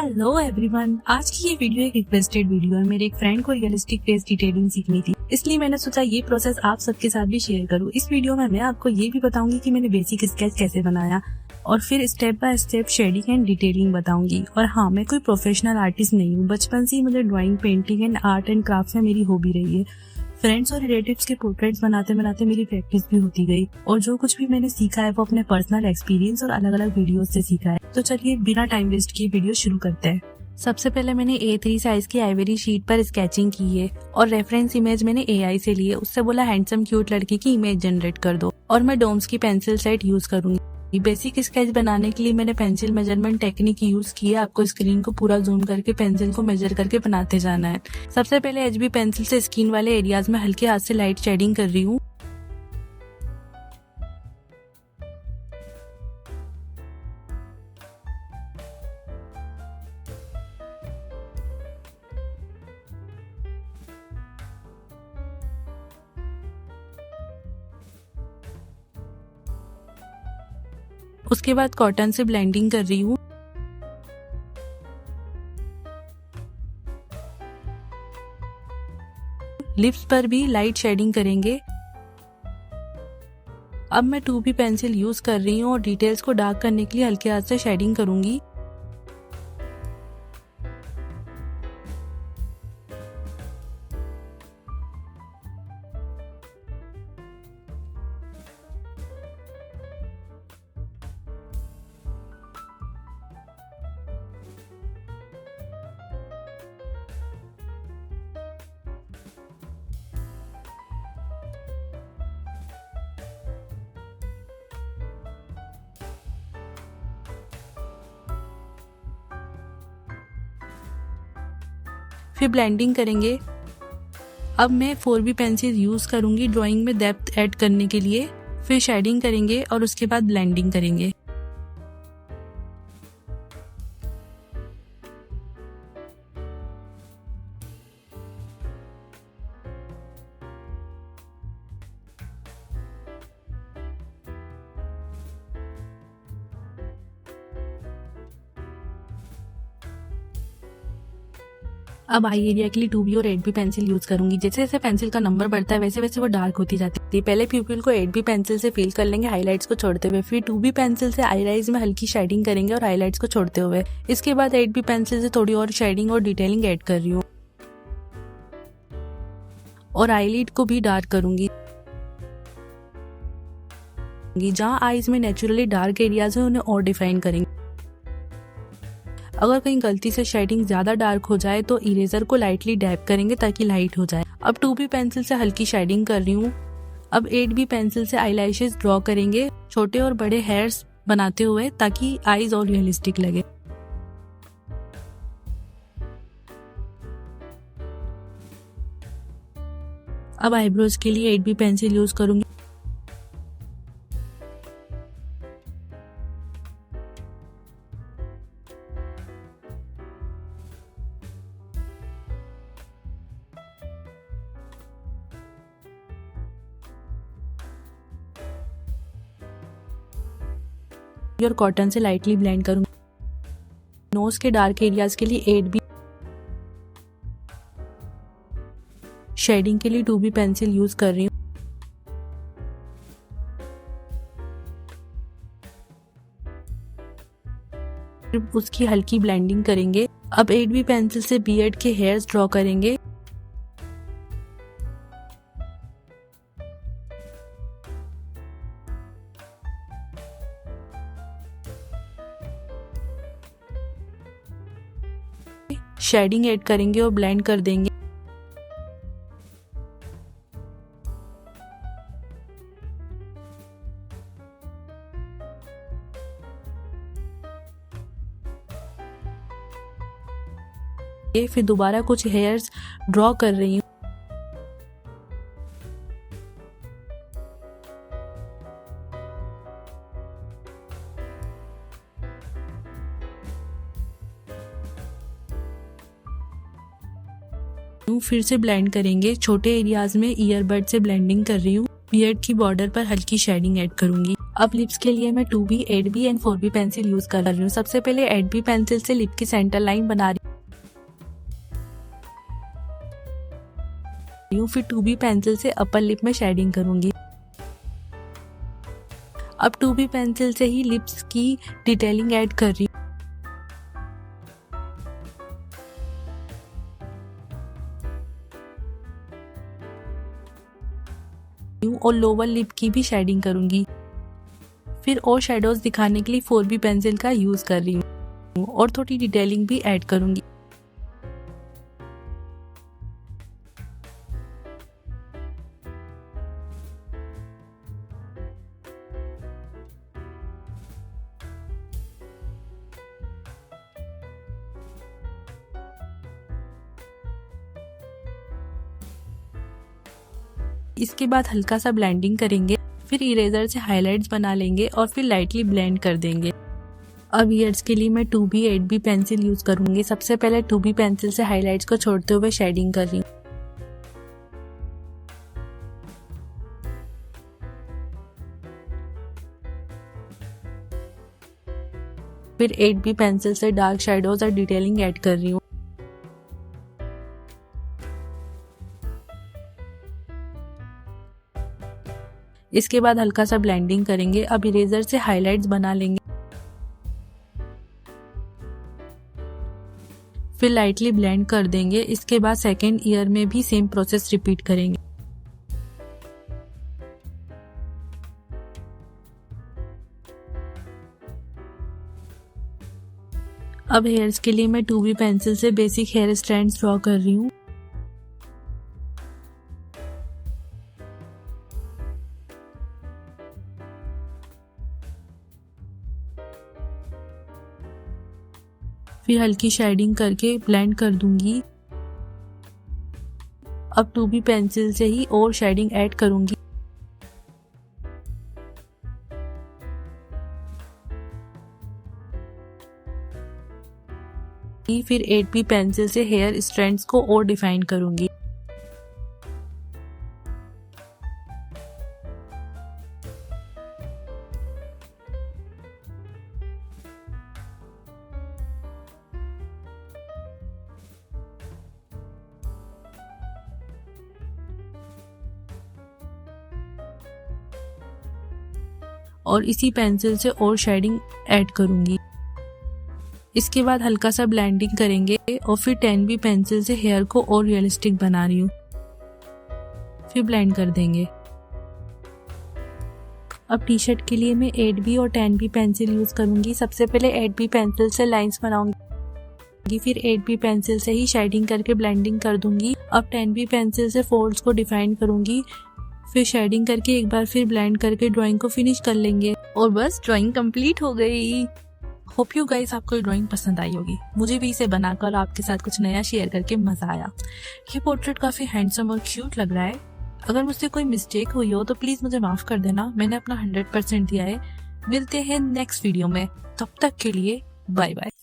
Hello everyone, आज की ये वीडियो एक रिक्वेस्टेड वीडियो है। मेरे एक फ्रेंड को रियलिस्टिक फेस डिटेलिंग सीखनी थी, इसलिए मैंने सोचा ये प्रोसेस आप सबके साथ भी शेयर करूं। इस वीडियो में मैं आपको ये भी बताऊंगी कि मैंने बेसिक स्केच कैसे बनाया और फिर step by step shading and detailing बताऊंगी। और हाँ, मैं कोई प्रोफेशनल आर्टिस्ट नहीं हूँ, बचपन से ही मुझे drawing, painting and art and craft में मेरी हॉबी रही है। फ्रेंड्स और रिलेटिव्स के पोर्ट्रेट्स बनाते बनाते मेरी प्रैक्टिस भी होती गई और जो कुछ भी मैंने सीखा है वो अपने पर्सनल एक्सपीरियंस और अलग अलग वीडियोस से सीखा है। तो चलिए बिना टाइम वेस्ट किए वीडियो शुरू करते हैं। सबसे पहले मैंने A3 साइज की आइवरी शीट पर स्केचिंग की है और रेफरेंस इमेज मैंने AI से ली है। उससे बोला हैंडसम क्यूट लड़की की इमेज जनरेट कर दो और मैं डोम्स की पेंसिल सेट यूज करूंगी। बेसिक स्केच बनाने के लिए मैंने पेंसिल मेजरमेंट टेक्निक यूज की है। आपको स्क्रीन को पूरा जूम करके पेंसिल को मेजर करके बनाते जाना है। सबसे पहले HB पेंसिल से स्किन वाले एरियाज में हल्के हाथ से लाइट शेडिंग कर रही हूँ। उसके बाद कॉटन से ब्लेंडिंग कर रही हूँ। लिप्स पर भी लाइट शेडिंग करेंगे। अब मैं 2B पेंसिल यूज कर रही हूँ और डिटेल्स को डार्क करने के लिए हल्के हाथ से शेडिंग करूंगी। फिर ब्लेंडिंग करेंगे। अब मैं 4B पेंसिल यूज करूंगी ड्राइंग में डेप्थ ऐड करने के लिए। फिर शेडिंग करेंगे और उसके बाद ब्लेंडिंग करेंगे। अब आई एरिया के लिए 2B और 8B पेंसिल यूज करूंगी। जैसे जैसे पेंसिल का नंबर बढ़ता है वैसे वैसे वो डार्क होती जाती है। पहले प्यूपिल को 8B पेंसिल से फिल कर लेंगे हाइलाइट्स को छोड़ते हुए। फिर 2B पेंसिल से आईलाइज में हल्की शेडिंग करेंगे और हाइलाइट्स को छोड़ते हुए। इसके बाद 8B पेंसिल से थोड़ी और शेडिंग और डिटेलिंग ऐड कर रही हूँ और आईलिड को भी डार्क करूंगी। जहाँ आईज में नेचुरली डार्क एरियाज है उन्हें और डिफाइन करेंगे। अगर कहीं गलती से शेडिंग ज्यादा डार्क हो जाए तो इरेजर को लाइटली डैब करेंगे ताकि लाइट हो जाए। अब 2B पेंसिल से हल्की शेडिंग कर रही हूँ। अब 8B पेंसिल से आईलैशेस ड्रॉ करेंगे छोटे और बड़े हेयर्स बनाते हुए ताकि आईज और रियलिस्टिक लगे। अब आईब्रोज के लिए 8B पेंसिल यूज करूंगी। और कॉटन से लाइटली ब्लेंड करूंगी। नोज के डार्क एरियाज के लिए 8B, शेडिंग के लिए 2B पेंसिल यूज कर रही हूँ। उसकी हल्की ब्लेंडिंग करेंगे। अब 8B पेंसिल से बियर्ड के हेयर्स ड्रॉ करेंगे। शेडिंग ऐड करेंगे और ब्लेंड कर देंगे। फिर दोबारा कुछ हेयर्स ड्रॉ कर रही हूँ। फिर से ब्लेंड करेंगे। छोटे एरियाज में ईयरबड से ब्लेंडिंग कर रही हूँ। बियर्ड की बॉर्डर पर हल्की शेडिंग ऐड करूंगी अब लिप्स के लिए मैं 2B, 8B and 4B pencil use कर रही हूँ। सबसे पहले 8B पेंसिल से लिप की सेंटर लाइन बना रही हूँ, फिर 2B पेंसिल से अपर लिप में शेडिंग करूंगी। अब 2B पेंसिल से ही लिप्स की डिटेलिंग ऐड कर रही हूँ और लोअर लिप की भी शेडिंग करूंगी। फिर और शेडोज दिखाने के लिए 4B पेंसिल का यूज कर रही हूँ और थोड़ी डिटेलिंग भी ऐड करूंगी। इसके बाद हल्का सा ब्लेंडिंग करेंगे, फिर इरेजर से हाइलाइट्स बना लेंगे और फिर लाइटली ब्लेंड कर देंगे। अब ईयर्स के लिए मैं 2B, 8B पेंसिल यूज करूंगी। सबसे पहले 2B पेंसिल से हाइलाइट्स को छोड़ते हुए शेडिंग कर रही हूँ। फिर 8B पेंसिल से डार्क शेडोज और डिटेलिंग ऐड कर रही हूँ। इसके बाद हल्का सा ब्लेंडिंग करेंगे। अब इरेजर से हाइलाइट्स बना लेंगे, फिर लाइटली ब्लेंड कर देंगे। इसके बाद सेकेंड ईयर में भी सेम प्रोसेस रिपीट करेंगे। अब हेयर्स के लिए मैं 2B पेंसिल से बेसिक हेयर स्ट्रैंड्स ड्रॉ कर रही हूँ। फिर हल्की शेडिंग करके ब्लेंड कर दूंगी। अब 2B पेंसिल से ही और शेडिंग ऐड करूंगी। फिर 8B पेंसिल से हेयर स्ट्रैंड्स को और डिफाइन करूंगी। और इसी पेंसिल से और शेडिंग ऐड करूंगी। इसके बाद हल्का सा ब्लेंडिंग करेंगे और फिर 10B पेंसिल से हेयर को और रियलिस्टिक बना रही हूँ, फिर ब्लेंड कर देंगे। अब टी शर्ट के लिए मैं 8B और 10B पेंसिल यूज करूंगी। सबसे पहले 8B पेंसिल से लाइंस बनाऊंगी, फिर 8B पेंसिल से ही शेडिंग करके ब्लेंडिंग कर दूंगी। अब 10B पेंसिल से फोल्ड्स को डिफाइन करूंगी, फिर शेडिंग करके एक बार फिर ब्लेंड करके ड्राइंग को फिनिश कर लेंगे और बस ड्राइंग कंप्लीट हो गई। होप यू गाइस आपको ड्राइंग पसंद आई होगी। मुझे भी इसे बनाकर आपके साथ कुछ नया शेयर करके मजा आया। ये पोर्ट्रेट काफी हैंडसम और क्यूट लग रहा है। अगर मुझसे कोई मिस्टेक हुई हो तो प्लीज मुझे माफ कर देना। मैंने अपना 100% दिया है। मिलते हैं नेक्स्ट वीडियो में, तब तक के लिए बाय बाय।